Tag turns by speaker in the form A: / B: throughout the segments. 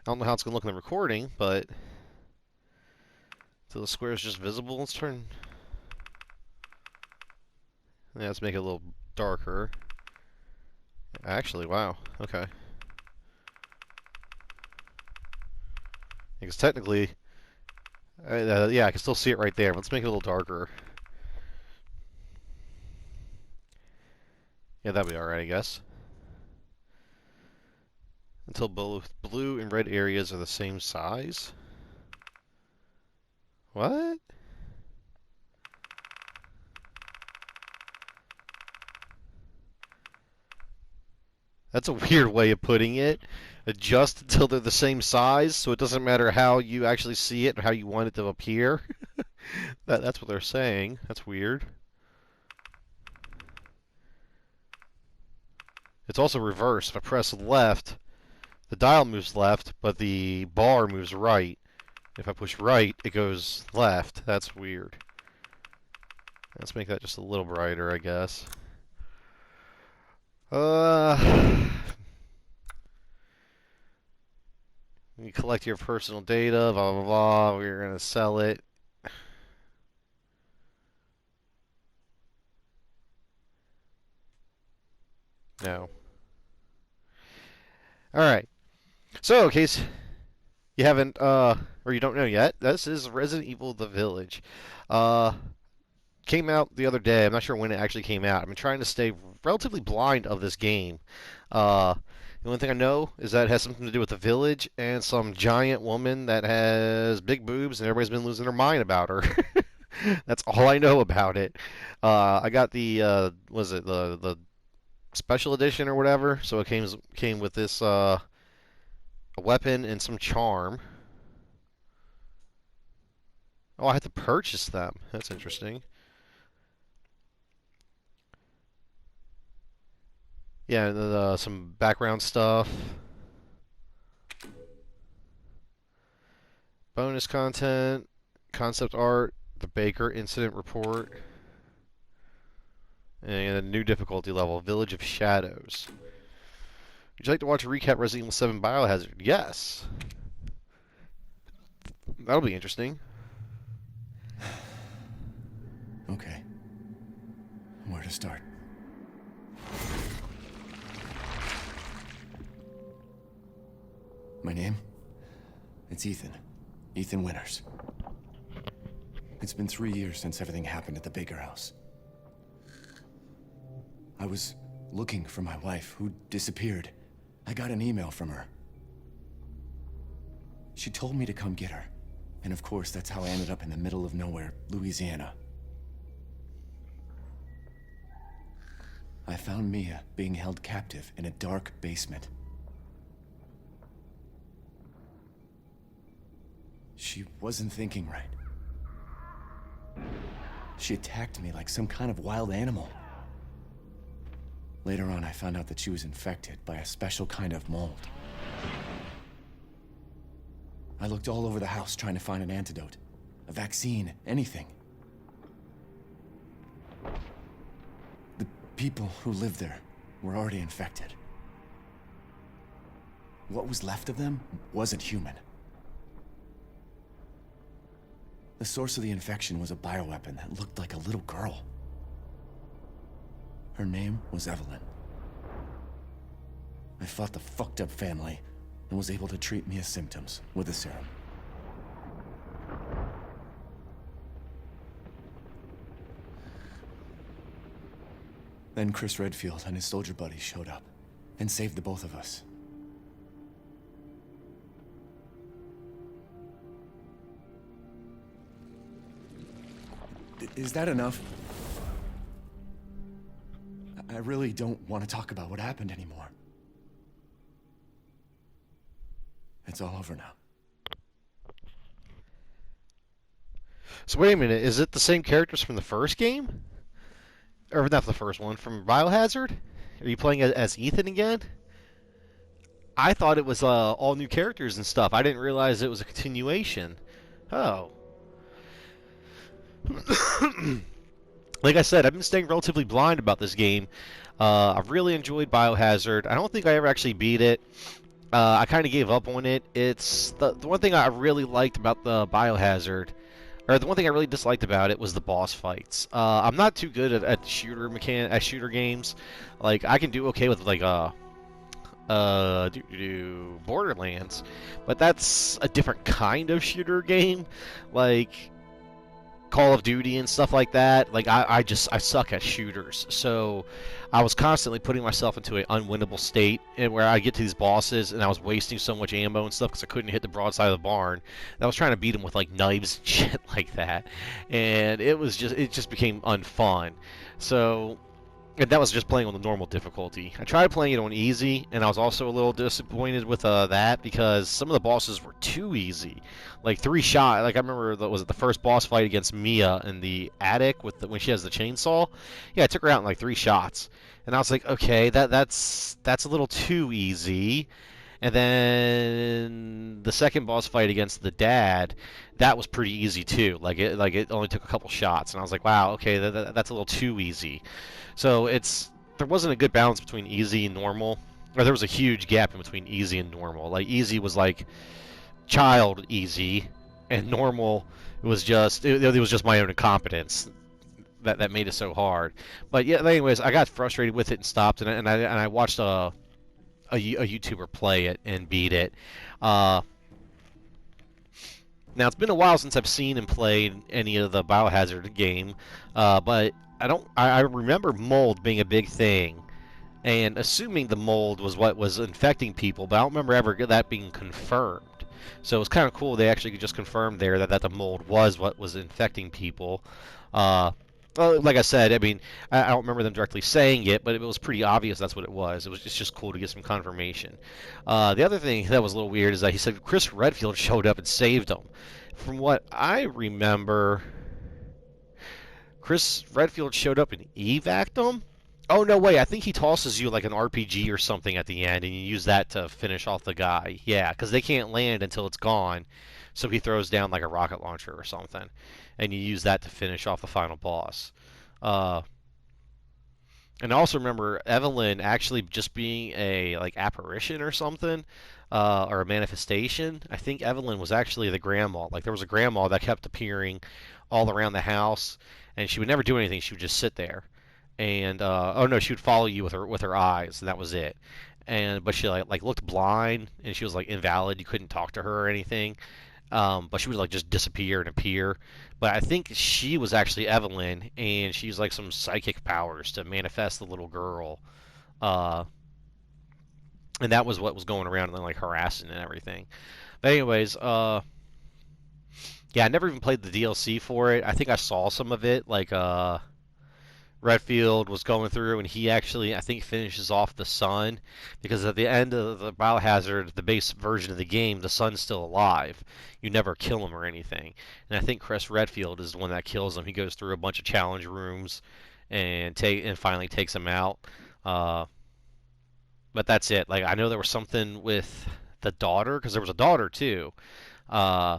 A: don't know how it's going to look in the recording, but... So the square is just visible. Let's turn... Yeah, let's make it a little darker. Actually, wow. Okay. Because technically... yeah, I can still see it right there. Let's make it a little darker. Yeah, that'd be alright, I guess. Until both blue and red areas are the same size? What? That's a weird way of putting it. Adjust until they're the same size, so it doesn't matter how you actually see it or how you want it to appear. That's what they're saying. That's weird. It's also reversed. If I press left, the dial moves left, but the bar moves right. If I push right, it goes left. That's weird. Let's make that just a little brighter, I guess. You collect your personal data, blah, blah, blah. We're going to sell it. No. Alright. So, in case you haven't, or you don't know yet, this is Resident Evil The Village. Came out the other day. I'm not sure when it actually came out. I've been trying to stay relatively blind of this game. The only thing I know is that it has something to do with the village and some giant woman that has big boobs, and everybody's been losing their mind about her. That's all I know about it. I got the was it the special edition or whatever? So it came with this a weapon and some charm. Oh, I had to purchase them. That's interesting. Yeah, some background stuff. Bonus content, concept art, the Baker incident report, and a new difficulty level, Village of Shadows. Would you like to watch a recap Resident Evil 7 Biohazard? Yes. That'll be interesting.
B: Okay. Where to start? My name? It's Ethan. Ethan Winters. It's been 3 years since everything happened at the Baker house. I was looking for my wife, who disappeared. I got an email from her. She told me to come get her. And of course, that's how I ended up in the middle of nowhere, Louisiana. I found Mia being held captive in a dark basement. She wasn't thinking right. She attacked me like some kind of wild animal. Later on, I found out that she was infected by a special kind of mold. I looked all over the house trying to find an antidote, a vaccine, anything. The people who lived there were already infected. What was left of them wasn't human. The source of the infection was a bioweapon that looked like a little girl. Her name was Evelyn. I fought the fucked up family and was able to treat Mia's symptoms with a serum. Then Chris Redfield and his soldier buddies showed up and saved the both of us. Is that enough? I really don't want to talk about what happened anymore. It's all over now.
A: So wait a minute, is it the same characters from the first game? Or not the first one, from Biohazard? Are you playing as Ethan again? I thought it was all new characters and stuff. I didn't realize it was a continuation. Oh. Like I said, I've been staying relatively blind about this game. I've really enjoyed Biohazard. I don't think I ever actually beat it. I kind of gave up on it. It's the one thing I really liked about the Biohazard, or the one thing I really disliked about it was the boss fights. I'm not too good at shooter games. Like I can do okay with like Borderlands, but that's a different kind of shooter game. Like Call of Duty and stuff like that. Like I suck at shooters, so I was constantly putting myself into an unwinnable state, and where I get to these bosses and I was wasting so much ammo and stuff because I couldn't hit the broadside of the barn. And I was trying to beat them with like knives and shit like that, and it just became unfun. So and that was just playing on the normal difficulty. I tried playing it on easy, and I was also a little disappointed with that because some of the bosses were too easy. Like 3 shot. Like I remember that was the first boss fight against Mia in the attic with when she has the chainsaw. Yeah, I took her out in like 3 shots, and I was like, okay, that's a little too easy. And then the second boss fight against the dad, that was pretty easy too. Like it only took a couple shots, and I was like, wow, okay, that's a little too easy. So there wasn't a good balance between easy and normal, or there was a huge gap in between easy and normal. Like easy was like child easy, and normal it was just my own incompetence that made it so hard. But yeah, anyways, I got frustrated with it and stopped, and I watched a YouTuber play it and beat it. Uh, Now it's been a while since I've seen and played any of the Biohazard game, but I don't. I remember mold being a big thing, and assuming the mold was what was infecting people, but I don't remember ever that being confirmed. So it was kind of cool they actually just confirmed there that the mold was what was infecting people. Uh, well, like I said, I mean, I don't remember them directly saying it, but it was pretty obvious that's what it was. It's just cool to get some confirmation. The other thing that was a little weird is that he said Chris Redfield showed up and saved him. From what I remember, Chris Redfield showed up and evac'd him. Oh no, wait! I think he tosses you like an RPG or something at the end, and you use that to finish off the guy. Yeah, because they can't land until it's gone, so he throws down like a rocket launcher or something, and you use that to finish off the final boss. Uh, and I also remember Evelyn actually just being a like apparition or something, or a manifestation. I think Evelyn was actually the grandma. Like there was a grandma that kept appearing all around the house, and she would never do anything. She would just sit there, and oh no, she would follow you with her eyes, and that was it. And but she like looked blind, and she was like invalid. You couldn't talk to her or anything. But she would like just disappear and appear. But I think she was actually Evelyn, and she's like some psychic powers to manifest the little girl. Uh, and that was what was going around and like harassing and everything. But anyways, yeah, I never even played the DLC for it. I think I saw some of it, like Redfield was going through, and he actually, I think, finishes off the sun because at the end of the Biohazard, the base version of the game, the sun's still alive. You never kill him or anything. And I think Chris Redfield is the one that kills him. He goes through a bunch of challenge rooms and finally takes him out. Uh, but that's it. Like I know there was something with the daughter because there was a daughter too. Uh,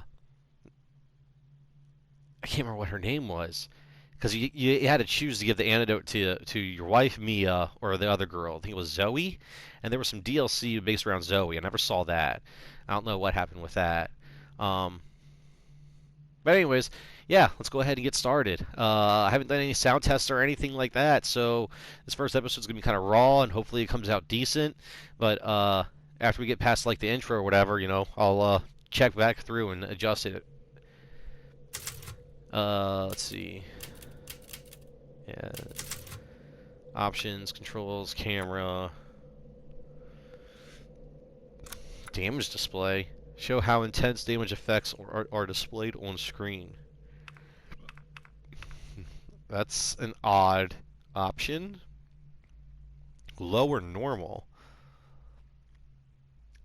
A: I can't remember what her name was because you had to choose to give the antidote to your wife Mia or the other girl. I think it was Zoe, and there was some DLC based around Zoe. I never saw that. I don't know what happened with that. Um, but anyways, yeah, let's go ahead and get started. I haven't done any sound tests or anything like that, so this first episode is gonna be kind of raw, and hopefully it comes out decent. But after we get past like the intro or whatever, I'll check back through and adjust it. Let's see. Yeah. Options, controls, camera, damage display. Show how intense damage effects are displayed on screen. That's an odd option. Low or normal.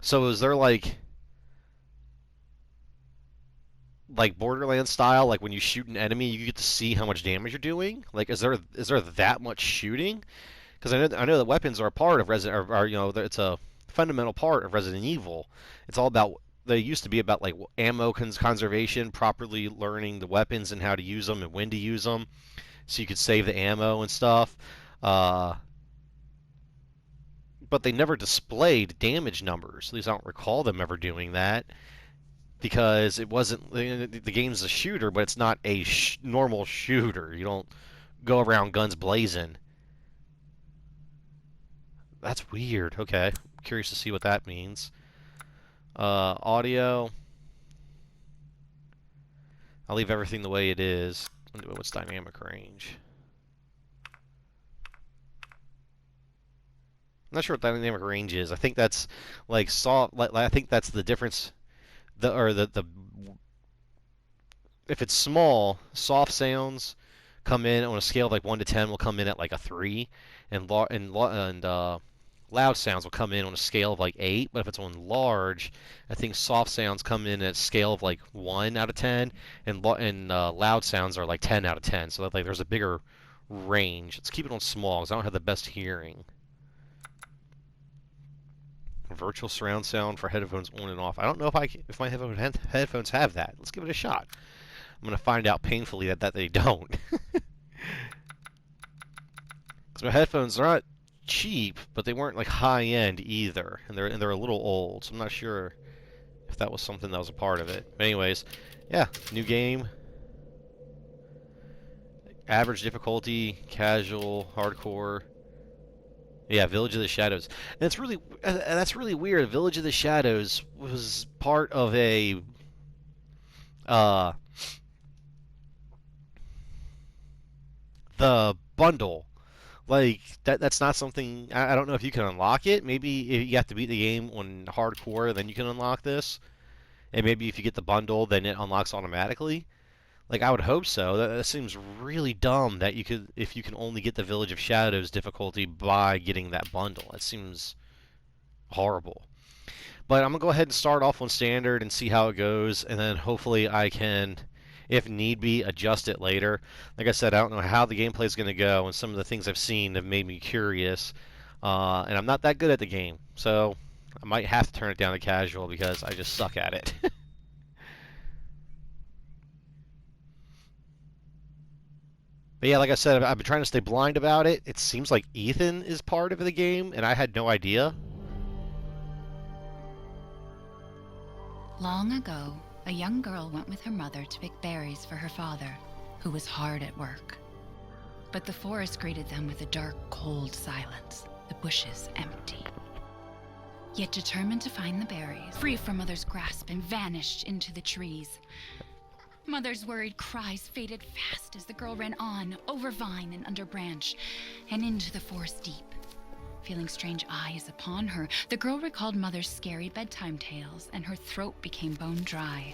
A: So is there like Borderlands style, like when you shoot an enemy, you get to see how much damage you're doing? Like, is there that much shooting? Because I know that weapons are a part of Resident, or it's a fundamental part of Resident Evil. It's all about they used to be about like ammo conservation, properly learning the weapons and how to use them and when to use them, so you could save the ammo and stuff. Uh, but they never displayed damage numbers. At least I don't recall them ever doing that because it wasn't the game's a shooter, but it's not a normal shooter. You don't go around guns blazing. That's weird. Okay, curious to see what that means. Audio. I'll leave everything the way it is. What's dynamic range? I'm not sure what dynamic range is. I think that's like soft. I think that's the difference. The if it's small, soft sounds come in on a scale of like 1 to 10 will come in at like a 3, and loud sounds will come in on a scale of like 8. But if it's on large, I think soft sounds come in at a scale of like 1 out of 10, and loud sounds are like 10 out of 10. So that, like there's a bigger range. Let's keep it on small because I don't have the best hearing. Virtual surround sound for headphones on and off. I don't know if my headphones have that. Let's give it a shot. I'm gonna find out painfully that they don't. Because my headphones are not cheap, but they weren't like high end either, and they're a little old. So I'm not sure if that was something that was a part of it. But anyways, yeah, new game. Average difficulty, casual, hardcore. Yeah, Village of the Shadows. And that's really weird. Village of the Shadows was part of a the bundle. Like that's not something I don't know if you can unlock it. Maybe you have to beat the game on hardcore, then you can unlock this. And maybe if you get the bundle, then it unlocks automatically. Like I would hope so. That seems really dumb that if you can only get the Village of Shadows difficulty by getting that bundle. It seems horrible. But I'm gonna go ahead and start off on standard and see how it goes, and then hopefully I can, if need be, adjust it later. Like I said, I don't know how the gameplay is gonna go, and some of the things I've seen have made me curious. And I'm not that good at the game, so I might have to turn it down to casual because I just suck at it. But yeah, like I said, I've been trying to stay blind about it. It seems like Ethan is part of the game, and I had no idea.
C: Long ago, a young girl went with her mother to pick berries for her father, who was hard at work. But the forest greeted them with a dark, cold silence, the bushes empty. Yet determined to find the berries, free from Mother's grasp and vanished into the trees. Mother's worried cries faded fast as the girl ran on, over vine and under branch, and into the forest deep. Feeling strange eyes upon her, the girl recalled Mother's scary bedtime tales, and her throat became bone dry.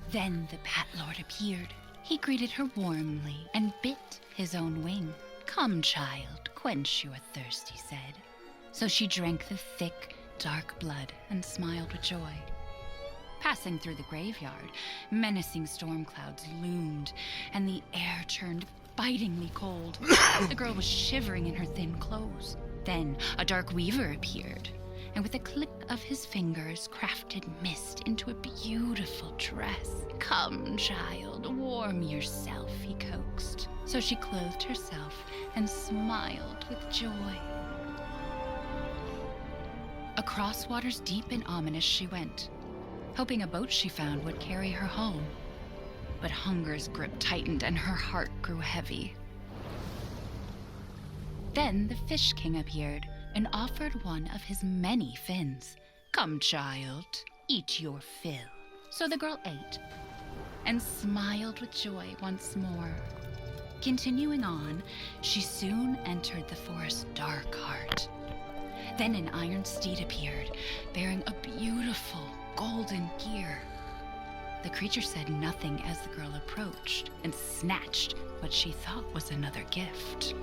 C: Then the Bat Lord appeared. He greeted her warmly and bit his own wing. "Come, child, quench your thirst," he said. So she drank the thick, dark blood and smiled with joy. Passing through the graveyard, menacing storm clouds loomed, and the air turned bitingly cold. The girl was shivering in her thin clothes. Then a dark weaver appeared, and with a click of his fingers crafted mist into a beautiful dress. "Come, child, warm yourself," he coaxed. So she clothed herself and smiled with joy. Across waters deep and ominous she went, hoping a boat she found would carry her home. But hunger's grip tightened and her heart grew heavy. Then the Fish King appeared and offered one of his many fins. "Come, child, eat your fill." So the girl ate and smiled with joy once more. Continuing on, she soon entered the forest's dark heart. Then an iron steed appeared, bearing a beautiful golden gear. The creature said nothing as the girl approached and snatched what she thought was another gift.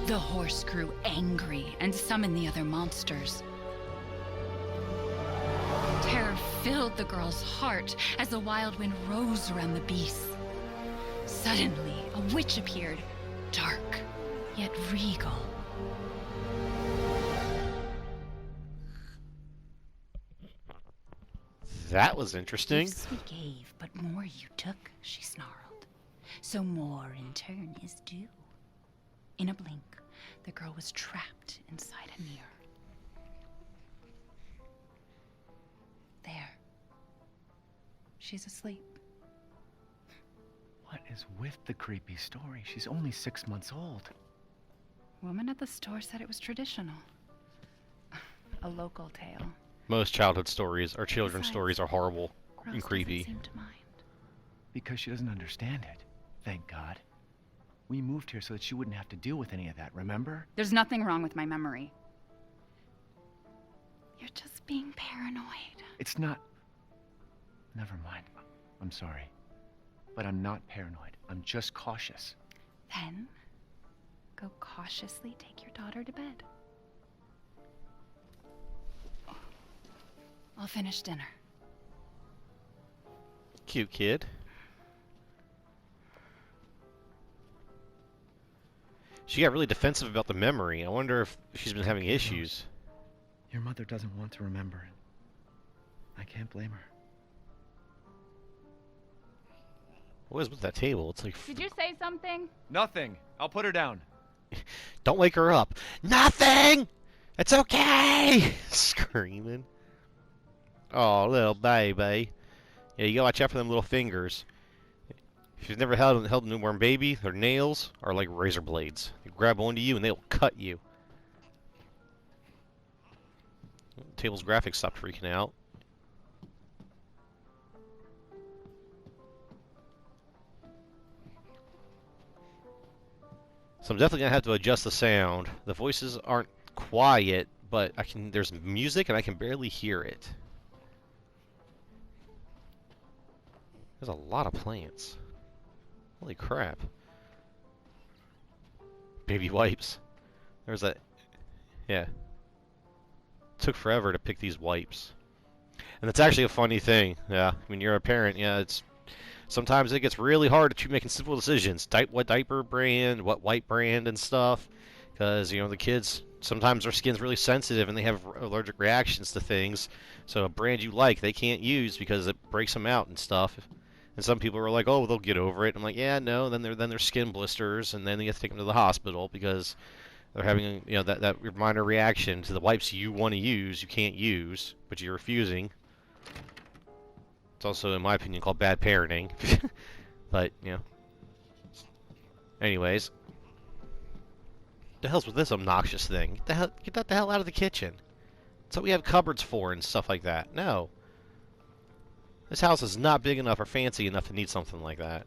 C: The horse grew angry and summoned the other monsters. Terror filled the girl's heart as the wild wind rose around the beasts. Suddenly, a witch appeared, dark yet regal.
A: That was interesting.
C: "Gifts we gave, but more you took," she snarled. "So more in turn is due." In a blink, the girl was trapped inside a mirror. There. She's asleep.
D: What is with the creepy story? She's only 6 months old.
C: Woman at the store said it was traditional. A local tale.
A: Most childhood stories or children's
C: Besides,
A: stories are horrible
C: Rose
A: and creepy.
C: doesn't seem to mind.
D: Because she doesn't understand it. Thank God. We moved here so that she wouldn't have to deal with any of that, remember?
C: There's nothing wrong with my memory. You're just being paranoid.
D: It's not... Never mind. I'm sorry. But I'm not paranoid. I'm just cautious.
C: Then, go cautiously take your daughter to bed. I'll finish dinner.
A: Cute kid. She got really defensive about the memory. I wonder if she's been having issues.
D: Your mother doesn't want to remember it. I can't blame her.
A: What is with that table? It's like,
C: Did you say something?
D: Nothing. I'll put her down.
A: don't wake her up. Nothing! It's okay! Screaming. Oh, little baby. Yeah, you gotta watch out for them little fingers. If you've never held a newborn baby, their nails are like razor blades. They grab onto you and they'll cut you. Table's graphics stopped freaking out. So I'm definitely gonna have to adjust the sound. The voices aren't quiet, but there's music and I can barely hear it. There's a lot of plants. Holy crap. Baby wipes. There's that. Yeah. Took forever to pick these wipes. And it's actually a funny thing. Yeah. When you're a parent, yeah, it's. Sometimes it gets really hard to making simple decisions. What diaper brand, what wipe brand and stuff. Because, you know, the kids, sometimes their skin's really sensitive and they have allergic reactions to things. So a brand you like, they can't use because it breaks them out and stuff. And some people are like, oh, they'll get over it. I'm like, yeah, no. Then their skin blisters, and then you have to take them to the hospital because they're having, you know, that minor reaction to the wipes you want to use, you can't use, but you're refusing. It's also, in my opinion, called bad parenting. But, you know. Anyways. The hell's with this obnoxious thing? Get that the hell out of the kitchen. That's what we have cupboards for and stuff like that. No. This house is not big enough or fancy enough to need something like that.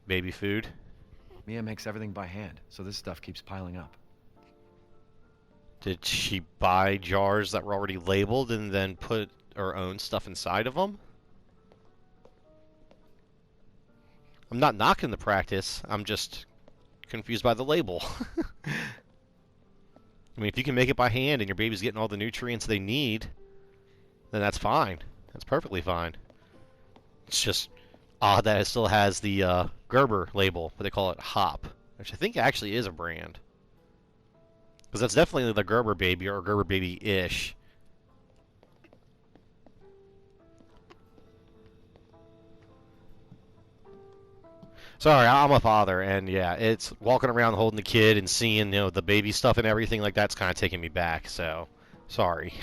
A: Baby food.
D: Mia makes everything by hand, so this stuff keeps piling up.
A: Did she buy jars that were already labeled and then put her own stuff inside of them? I'm not knocking the practice. I'm just confused by the label. I mean, if you can make it by hand and your baby's getting all the nutrients they need, then that's fine. That's perfectly fine. It's just odd that it still has the Gerber label, but they call it Hop, which I think actually is a brand. Because that's definitely the Gerber baby or Gerber baby-ish. Sorry, I'm a father, and yeah, it's walking around holding the kid and seeing, you know, the baby stuff and everything like that's kind of taking me back. So, sorry.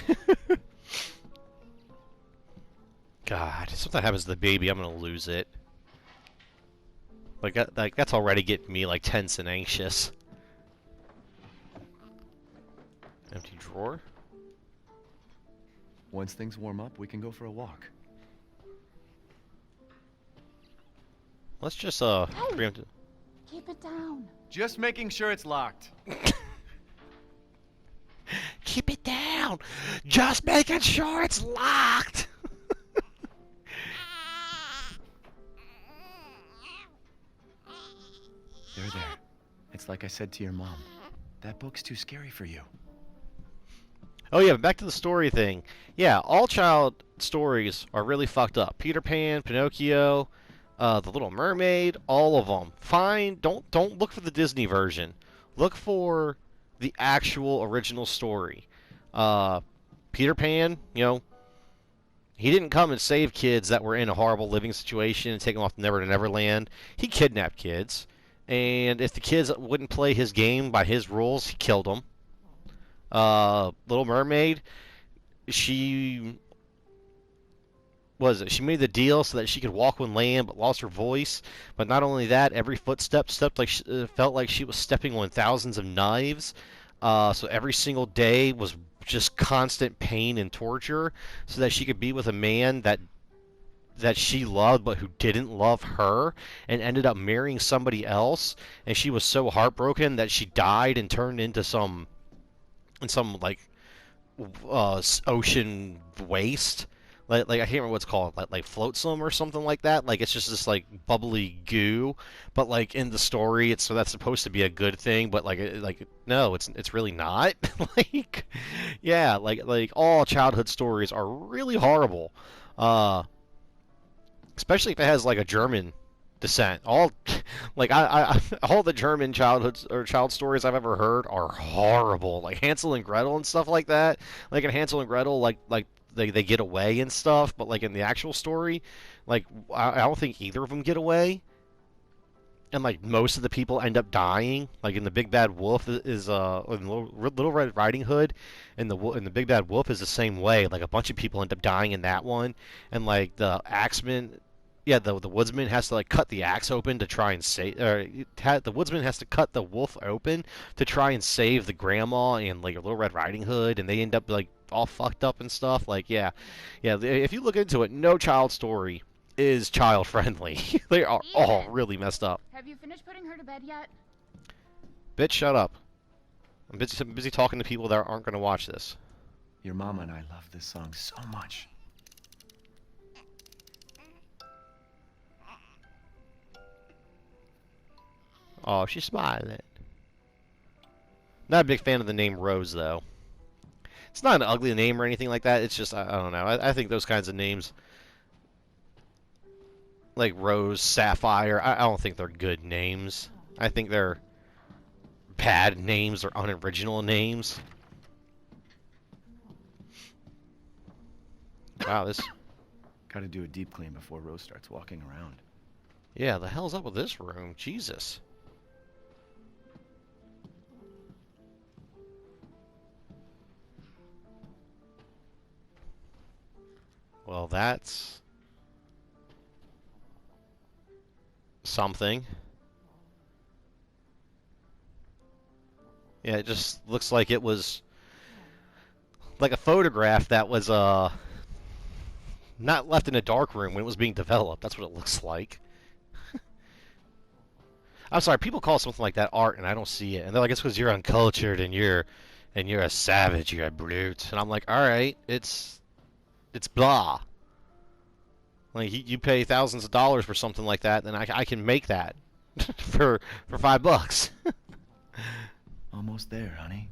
A: God, if something happens to the baby, I'm gonna lose it. Like that's already getting me like tense and anxious. Empty drawer.
B: Once things warm up, we can go for a walk.
A: Let's just
C: Keep it down.
D: Just making sure it's locked.
A: keep it down. Just making sure it's locked.
B: There. It's like I said to your mom. That book's too scary for you.
A: Oh yeah, back to the story thing. Yeah, all child stories are really fucked up. Peter Pan, Pinocchio, The Little Mermaid, all of them. Fine, don't look for the Disney version. Look for the actual original story. Peter Pan, you know, He didn't come and save kids that were in a horrible living situation and take them off to Never to Neverland. He kidnapped kids. And if the kids wouldn't play his game by his rules, he killed them. Little Mermaid, she she made the deal so that she could walk on land but lost her voice. But not only that, every footstep felt like she was stepping on thousands of knives. So every single day was just constant pain and torture so that she could be with a man that she loved but who didn't love her and ended up marrying somebody else. And she was so heartbroken that she died and turned into some like ocean waste. Like I can't remember what it's called, like flotsam or something like that. Like it's just this like bubbly goo, but like in the story, so that's supposed to be a good thing, but like no, it's really not. Like yeah, like all childhood stories are really horrible, especially if it has like a German descent. All like all the German childhoods or child stories I've ever heard are horrible. Like Hansel and Gretel and stuff like that. Like in Hansel and Gretel, like they get away and stuff, but like in the actual story, like I don't think either of them get away. And like most of the people end up dying. Like in the Big Bad Wolf is in Little Red Riding Hood, and the Big Bad Wolf is the same way. Like a bunch of people end up dying in that one, and like the axeman. Yeah, the woodsman has to like cut the axe open to try and save. The woodsman has to cut the wolf open to try and save the grandma and like a Little Red Riding Hood, and they end up like all fucked up and stuff. Like yeah. If you look into it, no child story is child friendly. They are all really messed up.
E: Have you finished putting her to bed yet?
A: Bitch, shut up. I'm busy talking to people that aren't going to watch this.
B: Your mama and I love this song so much.
A: Oh, she's smiling. Not a big fan of the name Rose, though. It's not an ugly name or anything like that. It's just, I don't know. I think those kinds of names, like Rose, Sapphire, I don't think they're good names. I think they're bad names or unoriginal names. Wow, this...
B: Gotta do a deep clean before Rose starts walking around.
A: Yeah, the hell's up with this room? Jesus. Well, that's something. Yeah, it just looks like it was like a photograph that was not left in a dark room when it was being developed. That's what it looks like. I'm sorry, people call something like that art and I don't see it. And they're like, it's because you're uncultured and you're a savage, you're a brute. And I'm like, alright, it's blah. Like you pay thousands of dollars for something like that, then I can make that for $5.
B: Almost there, honey.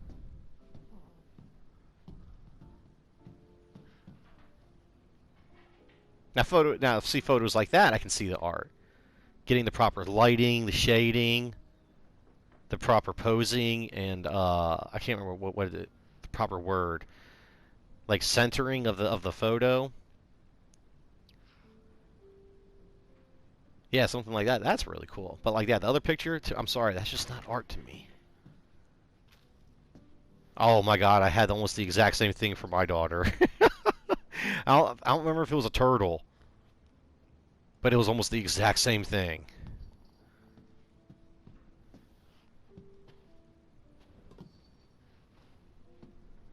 A: Now see photos like that, I can see the art. Getting the proper lighting, the shading, the proper posing, and I can't remember what the proper word. Like centering of the photo. Yeah, something like that. That's really cool. But like that, the other picture, I'm sorry, that's just not art to me. Oh my god, I had almost the exact same thing for my daughter. I don't remember if it was a turtle, but it was almost the exact same thing.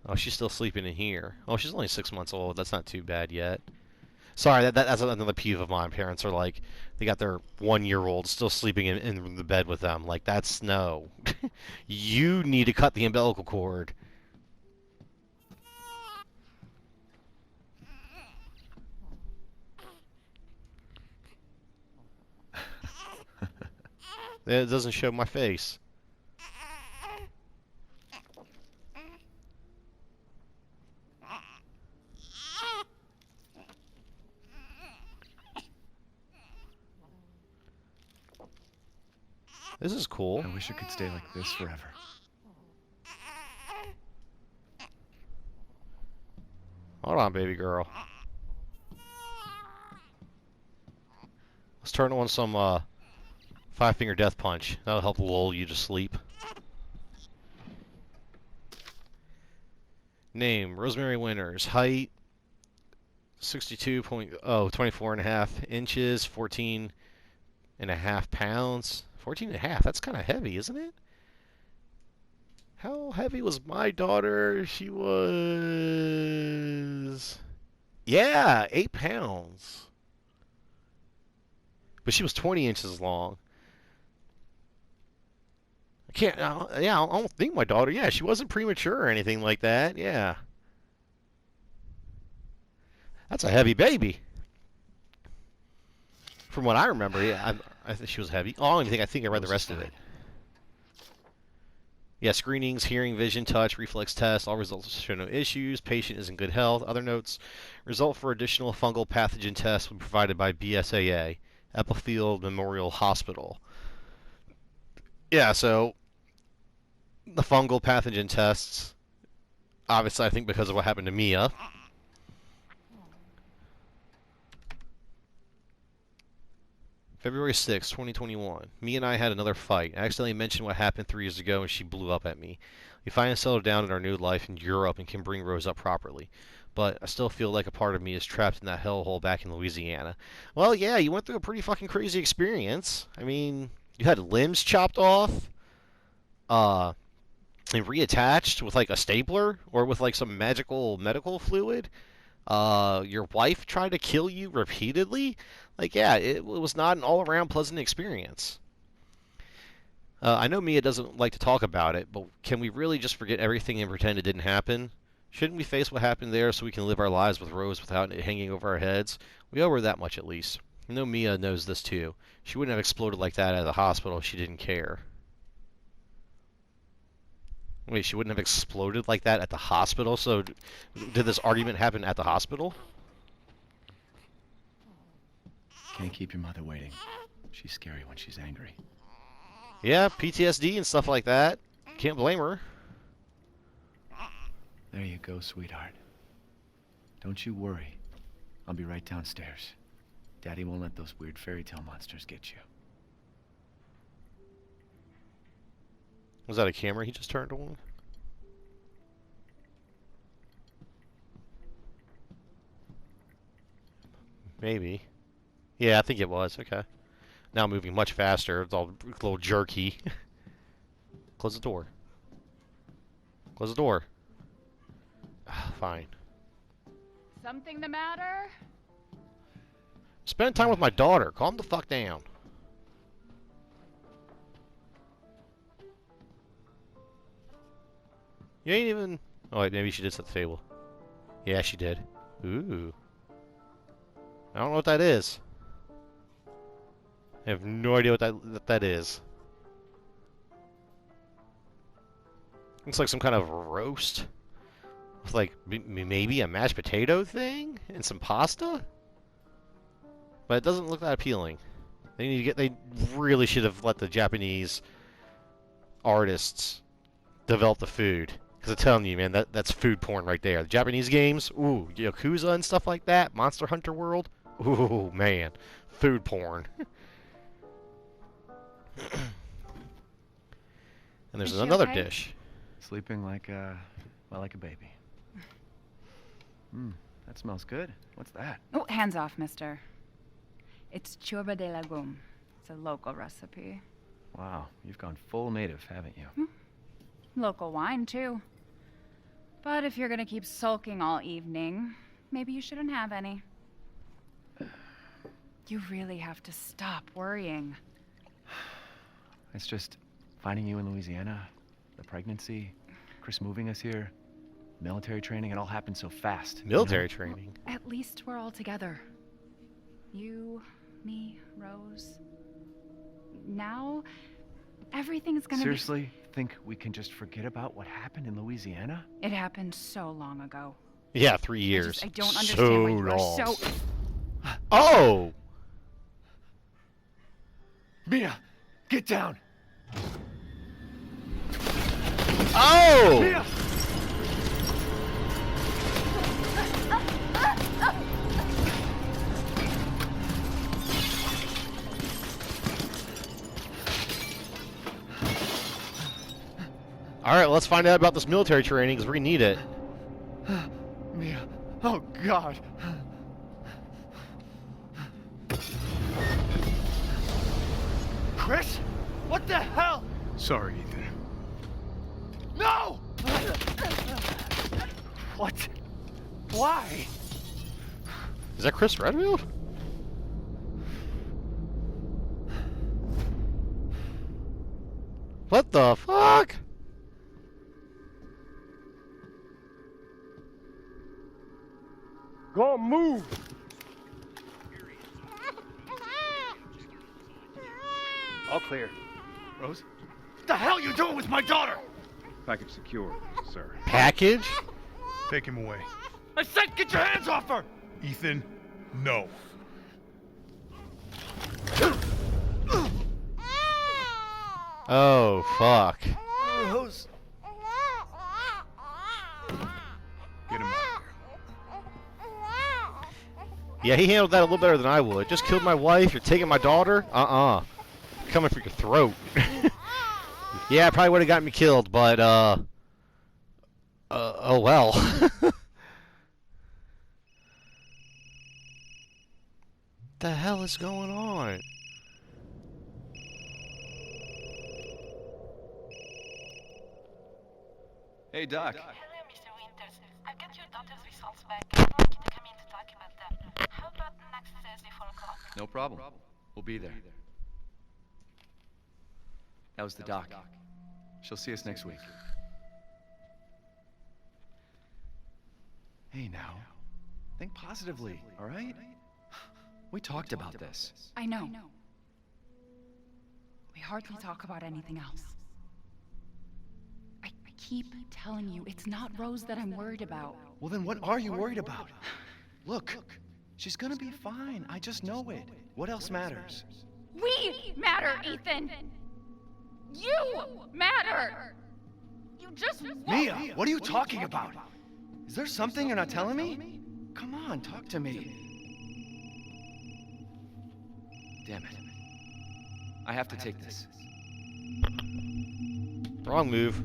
A: Oh, she's still sleeping in here. Oh, she's only 6 months old. That's not too bad yet. Sorry, that's another peeve of mine. Parents are like, they got their 1-year-old still sleeping in the bed with them. Like, that's no. You need to cut the umbilical cord. It doesn't show my face. This is cool.
B: I wish it could stay like this forever.
A: Hold on, baby girl. turn on some Five-Finger Death Punch. That'll help lull you to sleep. Name, Rosemary Winters. Height, 24.5 inches, 14.5 pounds. 14.5, that's kind of heavy, isn't it? How heavy was my daughter? She was... Yeah, 8 pounds. But she was 20 inches long. I don't think my daughter, yeah, she wasn't premature or anything like that, yeah. That's a heavy baby. From what I remember, yeah, I think she was heavy. Oh, I think I read the rest of it. Yeah, screenings, hearing, vision, touch, reflex tests, all results show no issues. Patient is in good health. Other notes, result for additional fungal pathogen tests will be provided by BSAA, Eppifield Memorial Hospital. Yeah, so the fungal pathogen tests, obviously I think because of what happened to Mia. February 6, 2021. Me and I had another fight. I accidentally mentioned what happened 3 years ago and she blew up at me. We finally settled down in our new life in Europe and can bring Rose up properly. But I still feel like a part of me is trapped in that hellhole back in Louisiana. Well, yeah, you went through a pretty fucking crazy experience. I mean, you had limbs chopped off, and reattached with like a stapler or with like some magical medical fluid. Your wife tried to kill you repeatedly. Like, yeah, it was not an all-around pleasant experience. I know Mia doesn't like to talk about it, but can we really just forget everything and pretend it didn't happen? Shouldn't we face what happened there so we can live our lives with Rose without it hanging over our heads? We owe her that much at least. I know Mia knows this too. She wouldn't have exploded like that at the hospital if she didn't care. Wait, she wouldn't have exploded like that at the hospital? So, did this argument happen at the hospital?
D: Can't keep your mother waiting. She's scary when she's angry.
A: Yeah, PTSD and stuff like that. Can't blame her.
D: There you go, sweetheart. Don't you worry. I'll be right downstairs. Daddy won't let those weird fairy tale monsters get you.
A: Was that a camera he just turned on? Maybe. Yeah, I think it was. Okay. Now moving much faster. It's all a little jerky. Close the door. Close the door. Fine.
C: Something the matter?
A: Spend time with my daughter. Calm the fuck down. You ain't even... Oh, wait, maybe she did set the table. Yeah, she did. Ooh. I don't know what that is. I have no idea what that is. Looks like some kind of roast. With like, maybe a mashed potato thing? And some pasta? But it doesn't look that appealing. They really should have let the Japanese artists develop the food. Because I'm telling you, man, that's food porn right there. The Japanese games, ooh, Yakuza and stuff like that, Monster Hunter World, ooh, man, food porn. And there's another dish.
D: Sleeping like a baby. That smells good. What's that?
C: Oh, hands off, mister. It's churba de legume. It's a local recipe.
D: Wow, you've gone full native, haven't you?
C: Local wine, too. But if you're gonna keep sulking all evening, maybe you shouldn't have any. You really have to stop worrying.
D: It's just finding you in Louisiana, the pregnancy, Chris moving us here, military training, it all happened so fast.
A: Military training?
C: At least we're all together. You, me, Rose. Now, everything's gonna
D: Seriously? Think we can just forget about what happened in Louisiana?
C: It happened so long ago.
A: Yeah, 3 years.
C: I don't understand why you are
A: long.
C: so...
A: Oh!
D: Mia, get down!
A: Oh!
D: Mia!
A: Alright, let's find out about this military training, because we need it.
D: Mia. Oh, God. Chris? What the hell?
E: Sorry, Ethan.
D: No! What? Why?
A: Is that Chris Redfield? What the fuck?
E: Go move!
D: All clear. Rose? What the hell are you doing with my daughter?
E: Package secure, sir.
A: Package?
E: Take him away.
D: I said get your hands off her!
E: Ethan, no.
A: Oh, fuck.
D: Rose.
E: Get him out of
A: Yeah, he handled that a little better than I would. Just killed my wife, you're taking my daughter? Coming for your throat. Yeah, probably would have gotten me killed, but, oh well. The hell is going on?
D: Hey, Doc.
F: Hello, Mr. Winters. I've got your daughter's results back. I'd like you to come in to talk about them. How about next Thursday, 4 o'clock?
D: No problem. We'll be there. That was the doc. She'll see us next week. Hey, now. Think positively, all right? We talked about this.
C: I know. We hardly talk about anything else. I keep telling you, it's not Rose that I'm worried about.
D: Well, then what are you worried about? Look, she's gonna be fine. I just know it. What else matters?
C: We matter, Ethan! You matter! You just won't.
D: Mia, what are you talking about? Is there something you're not telling me? Come on, talk to me. Damn it. I have to take this.
A: Wrong move.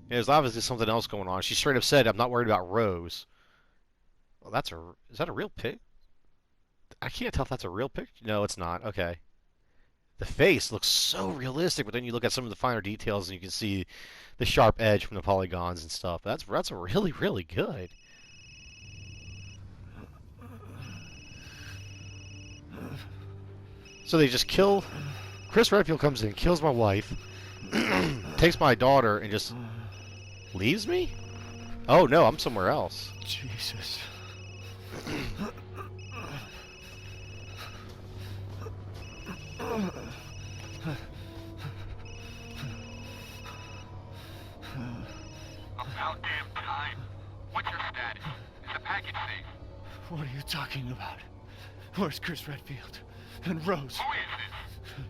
A: Yeah, there's obviously something else going on. She straight up said, I'm not worried about Rose. Well, is that a real pic? I can't tell if that's a real picture. No, it's not. Okay. The face looks so realistic, but then you look at some of the finer details and you can see the sharp edge from the polygons and stuff. That's really, really good. So they just kill... Chris Redfield comes in, kills my wife, takes my daughter, and just leaves me? Oh no, I'm somewhere else.
D: Jesus.
G: About damn time. What's your status? Is the package safe?
D: What are you talking about? Where's Chris Redfield? And Rose?
G: Who is this?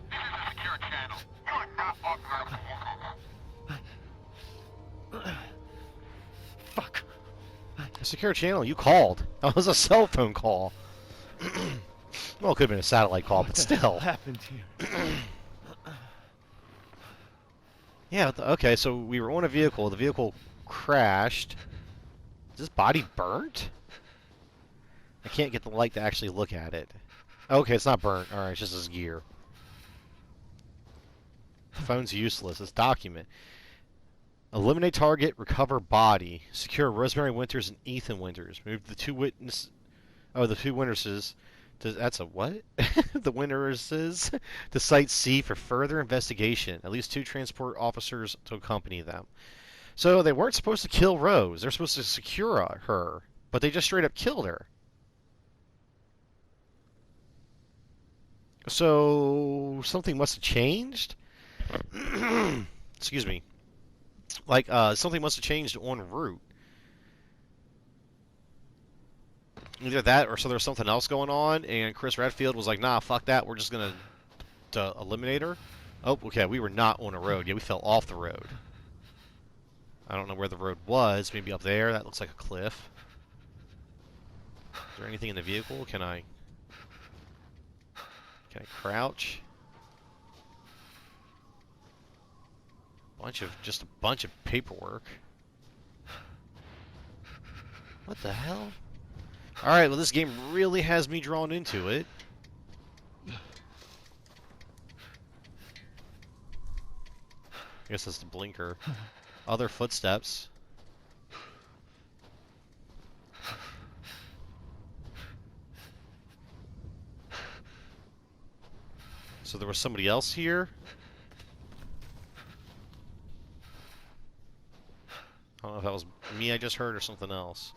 G: This is a secure channel. You are not authorized to use it.
D: Fuck.
A: A secure channel? You called. That was a cell phone call. Well, it could have been a satellite call, but still.
D: What happened here?
A: Yeah, okay, so we were on a vehicle. The vehicle crashed. Is this body burnt? I can't get the light to actually look at it. Okay, it's not burnt. Alright, it's just his gear. Phone's useless. This document. Eliminate target, recover body. Secure Rosemary Winters and Ethan Winters. Move the two witnesses... Oh, the two witnesses... That's a what? The witnesses to Site C for further investigation. At least 2 transport officers to accompany them. So they weren't supposed to kill Rose. They're supposed to secure her. But they just straight up killed her. So something must have changed? Excuse me. Like, something must have changed en route. Either that, or so there's something else going on, and Chris Redfield was like, nah, fuck that, we're just gonna eliminate her. Oh, okay, we were not on a road. Yeah, we fell off the road. I don't know where the road was. Maybe up there. That looks like a cliff. Is there anything in the vehicle? Can I crouch? Just a bunch of paperwork. What the hell? Alright, well this game really has me drawn into it. I guess that's the blinker. Other footsteps. So there was somebody else here? I don't know if that was me I just heard or something else.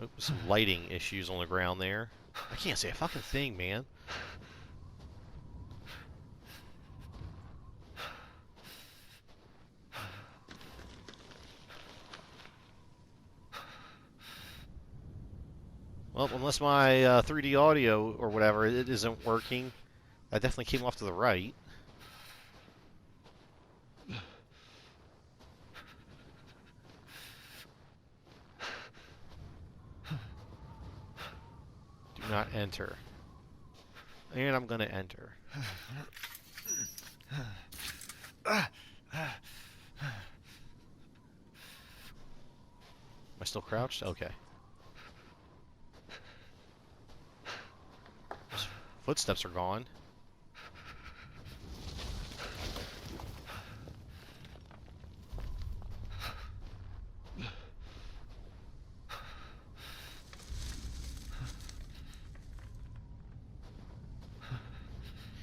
A: Oh, some lighting issues on the ground there. I can't say a fucking thing, man. Well, unless my 3D audio or whatever, it isn't working. I definitely came off to the right. Do not enter. And I'm gonna enter. Am I still crouched? Okay. Footsteps are gone.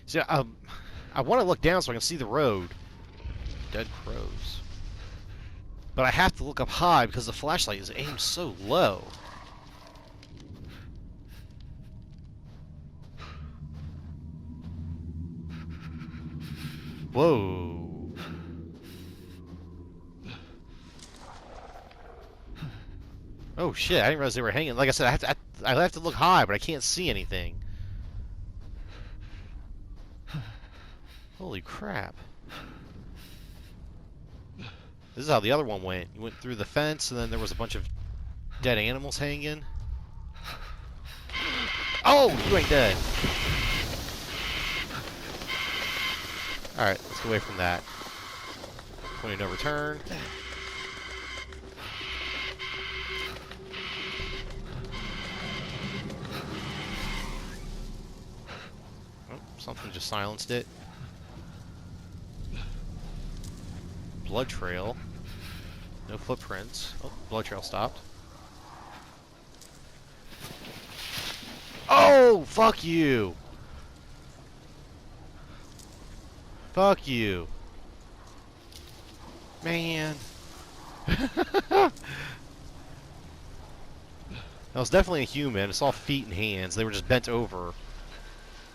A: See, I want to look down so I can see the road. Dead crows. But I have to look up high because the flashlight is aimed so low. Whoa. Oh shit, I didn't realize they were hanging. Like I said, I have to look high, but I can't see anything. Holy crap. This is how the other one went. You went through the fence, and then there was a bunch of dead animals hanging. Oh, you ain't dead. Alright, let's get away from that. Point of no return. Oh, something just silenced it. Blood trail. No footprints. Oh, blood trail stopped. Oh, fuck you! Fuck you. Man. That was definitely a human. It's all feet and hands. They were just bent over,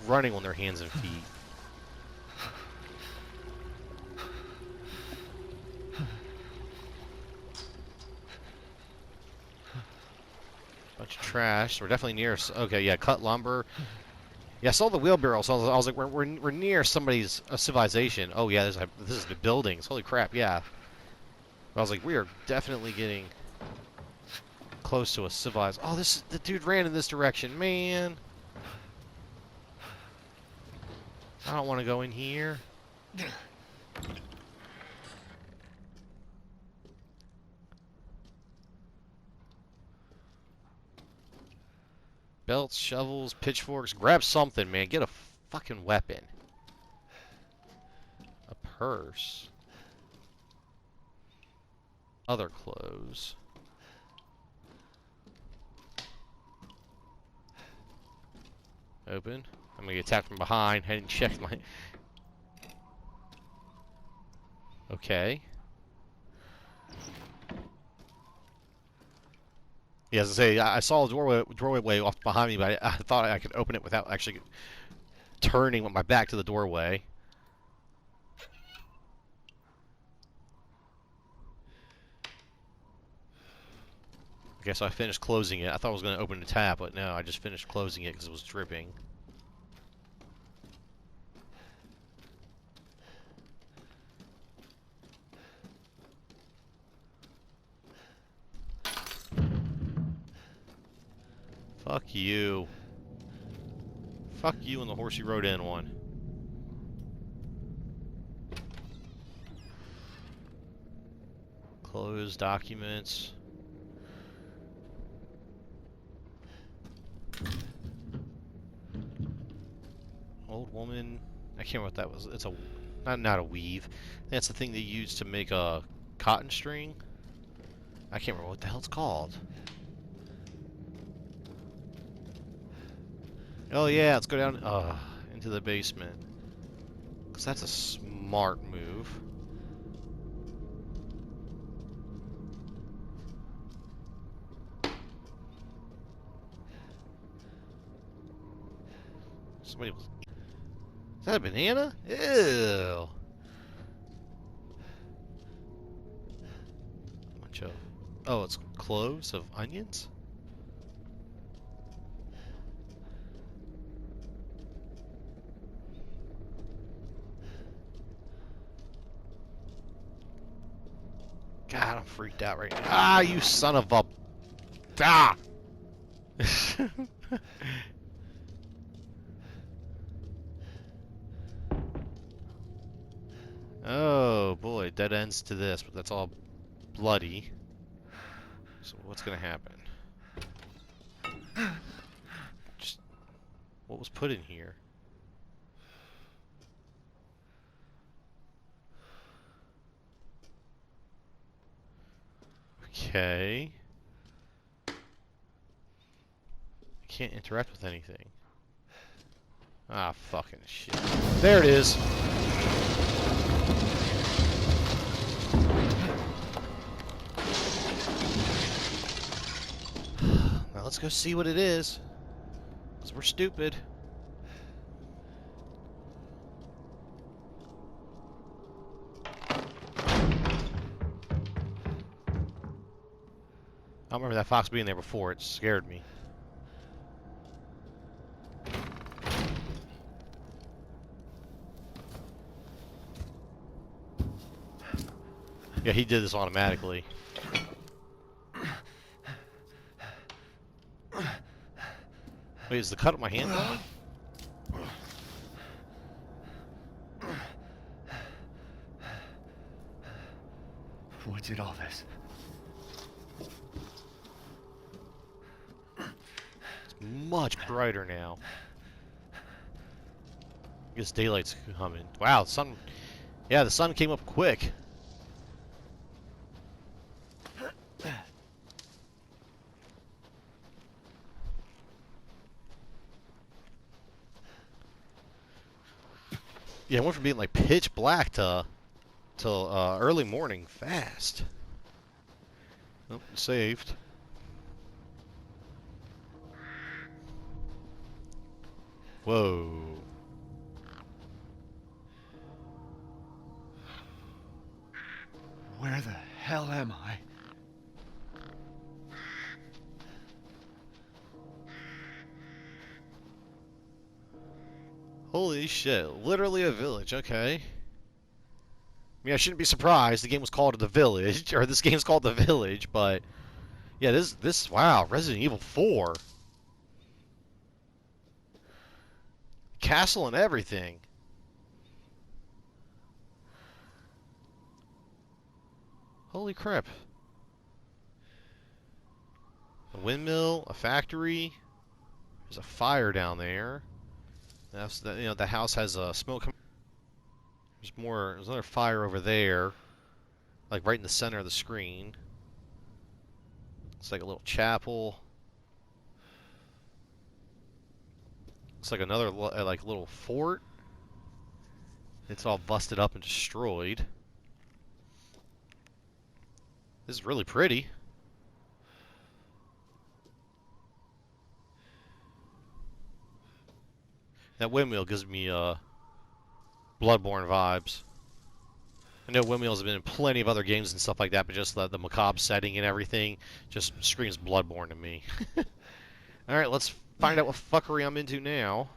A: running on their hands and feet. Bunch of trash. We're definitely near. Okay, yeah, cut lumber. Yeah, I saw the wheelbarrow, so I was like, we're near somebody's civilization. Oh yeah, this is the buildings. Holy crap, yeah. But I was like, we are definitely getting close to a civilized. Oh, the dude ran in this direction, man. I don't want to go in here. Belts, shovels, pitchforks. Grab something, man. Get a fucking weapon. A purse. Other clothes. Open. I'm gonna get attacked from behind. I didn't check my... Okay. Yeah, as I say, I saw a doorway off behind me, but I thought I could open it without actually turning with my back to the doorway. Okay, so I finished closing it. I thought I was going to open the tap, but no, I just finished closing it because it was dripping. Fuck you. Fuck you and the horse you rode in one. Close documents. Old woman. I can't remember what that was. It's a not a weave. That's the thing they use to make a cotton string. I can't remember what the hell it's called. Oh yeah, let's go down into the basement. 'Cause that's a smart move. Somebody was... Is that a banana? Ew. Bunch of... Oh, it's cloves of onions? God, I'm freaked out right now. Ah, you son of a... Ah! Oh boy, dead ends to this, but that's all bloody. So what's gonna happen? Just what was put in here? Okay. I can't interact with anything. Ah, fucking shit. There it is. Now let's go see what it is. 'Cause we're stupid. I remember that fox being there before. It scared me. Yeah, he did this automatically. Wait, is the cut on my hand gone?
D: What did all this?
A: It's much brighter now. I guess daylight's coming. Wow, the sun... Yeah, the sun came up quick. Yeah, I went from being like pitch black to early morning fast. Oh, saved. Whoa.
D: Where the hell am I?
A: Holy shit, literally a village, okay. I mean, I shouldn't be surprised. The game was called The Village, or this game's called The Village, but yeah, this wow, Resident Evil 4. Castle and everything. Holy crap. A windmill, a factory. There's a fire down there. That's the, you know, the house has a smoke. There's another fire over there, like right in the center of the screen. It's like a little chapel. It's like another like little fort. It's all busted up and destroyed. This is really pretty. That windmill gives me Bloodborne vibes. I know windmills have been in plenty of other games and stuff like that, but just the macabre setting and everything just screams Bloodborne to me. Alright, let's find out what fuckery I'm into now.